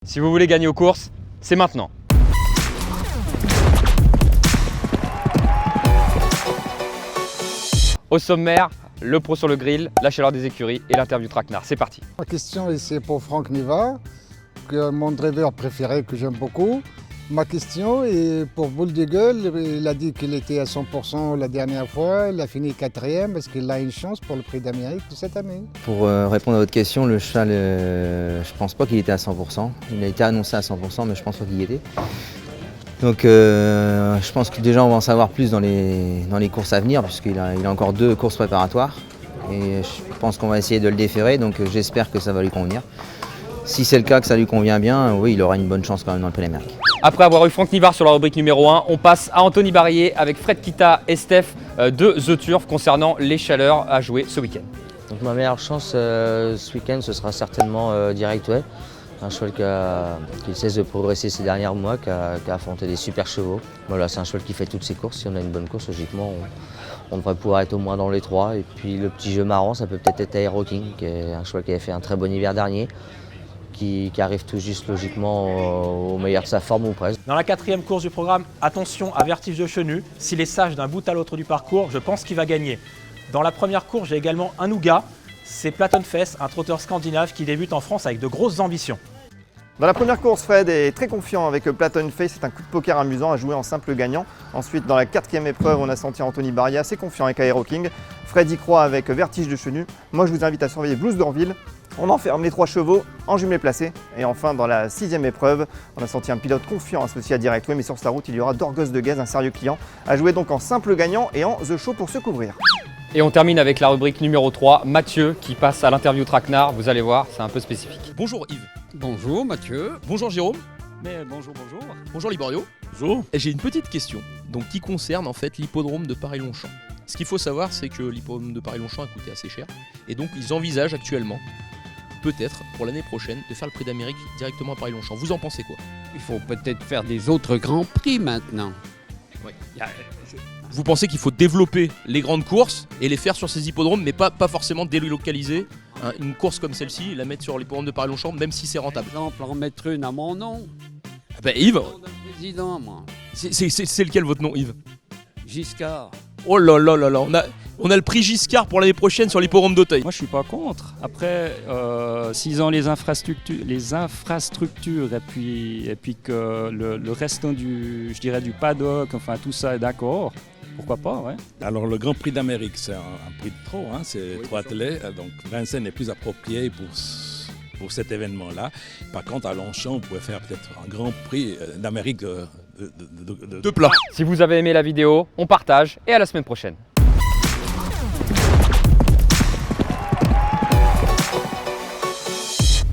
Si vous voulez gagner aux courses, c'est maintenant. Au sommaire, le pro sur le grill, la chaleur des écuries et l'interview traquenard. C'est parti. Ma question c'est pour Franck Niva, mon driver préféré que j'aime beaucoup. Ma question est pour Boule de Gueule. Il a dit qu'il était à 100% la dernière fois. Il a fini 4e. Est-ce qu'il a une chance pour le Prix d'Amérique de cette année? Pour répondre à votre question, le cheval, je pense pas qu'il était à 100%. Il a été annoncé à 100%, mais je pense pas qu'il y était. Donc je pense que déjà on va en savoir plus dans les courses à venir, puisqu'il a encore 2 courses préparatoires. Et je pense qu'on va essayer de le déférer, donc j'espère que ça va lui convenir. Si c'est le cas, que ça lui convient bien, oui, il aura une bonne chance quand même dans le Prix d'Amérique. Après avoir eu Franck Nivard sur la rubrique numéro 1, on passe à Anthony Barrier avec Fred Kita et Steph de The Turf concernant les chaleurs à jouer ce week-end. Donc ma meilleure chance ce week-end, ce sera certainement Direct Way. Un cheval qui cesse de progresser ces derniers mois, qui a affronté des super chevaux. Voilà, c'est un cheval qui fait toutes ses courses. Si on a une bonne course, logiquement, on devrait pouvoir être au moins dans les 3. Et puis le petit jeu marrant, ça peut peut-être être Aero King, qui est un cheval qui avait fait un très bon hiver dernier, qui arrive tout juste logiquement au meilleur de sa forme ou presque. Dans la 4e course du programme, attention à Vertige de Chenu. S'il est sage d'un bout à l'autre du parcours, je pense qu'il va gagner. Dans la première course, j'ai également un Nougat. C'est Platon Fess, un trotteur scandinave qui débute en France avec de grosses ambitions. Dans la première course, Fred est très confiant avec Platon Face, c'est un coup de poker amusant à jouer en simple gagnant. Ensuite, dans la 4e épreuve, on a senti Anthony Barrier assez confiant avec Aero King. Fred y croit avec Vertige de Chenu. Moi, je vous invite à surveiller Blues d'Orville. On enferme les 3 chevaux en jumelé placé. Et enfin, dans la 6e épreuve, on a senti un pilote confiant associé à Direct Way, mais sur sa route, il y aura Dorgos de Gaz, un sérieux client, à jouer donc en simple gagnant et en The Show pour se couvrir. Et on termine avec la rubrique numéro 3, Mathieu qui passe à l'interview traquenard. Vous allez voir, c'est un peu spécifique. Bonjour Yves. Bonjour Mathieu. Bonjour Jérôme. Mais bonjour. Bonjour Liborio. Bonjour. Et j'ai une petite question donc, qui concerne en fait l'hippodrome de Paris-Longchamp. Ce qu'il faut savoir, c'est que l'hippodrome de Paris-Longchamp a coûté assez cher. Et donc ils envisagent actuellement, peut-être pour l'année prochaine, de faire le Prix d'Amérique directement à Paris-Longchamp. Vous en pensez quoi? Il faut peut-être faire des autres grands prix maintenant. Ouais. Vous pensez qu'il faut développer les grandes courses et les faire sur ces hippodromes, mais pas forcément délocaliser une course comme celle-ci, la mettre sur l'hippodrome de Paris-Longchamp, même si c'est rentable? Par exemple, en mettre une à mon nom. Ben Yves, Nom d'un président, moi. c'est lequel votre nom Yves? Giscard. Oh là là là là, on a le prix Giscard pour l'année prochaine sur l'hippodrome d'Auteuil. Moi je suis pas contre. Après, s'ils ont les infrastructures et puis que le restant du paddock, enfin tout ça est d'accord, pourquoi pas, ouais. Alors le Grand Prix d'Amérique, c'est un prix de trop, hein, c'est 3 athlètes, donc Vincennes est plus approprié pour cet événement-là. Par contre, à Longchamp, on pourrait faire peut-être un Grand Prix d'Amérique de plat. Si vous avez aimé la vidéo, on partage et à la semaine prochaine.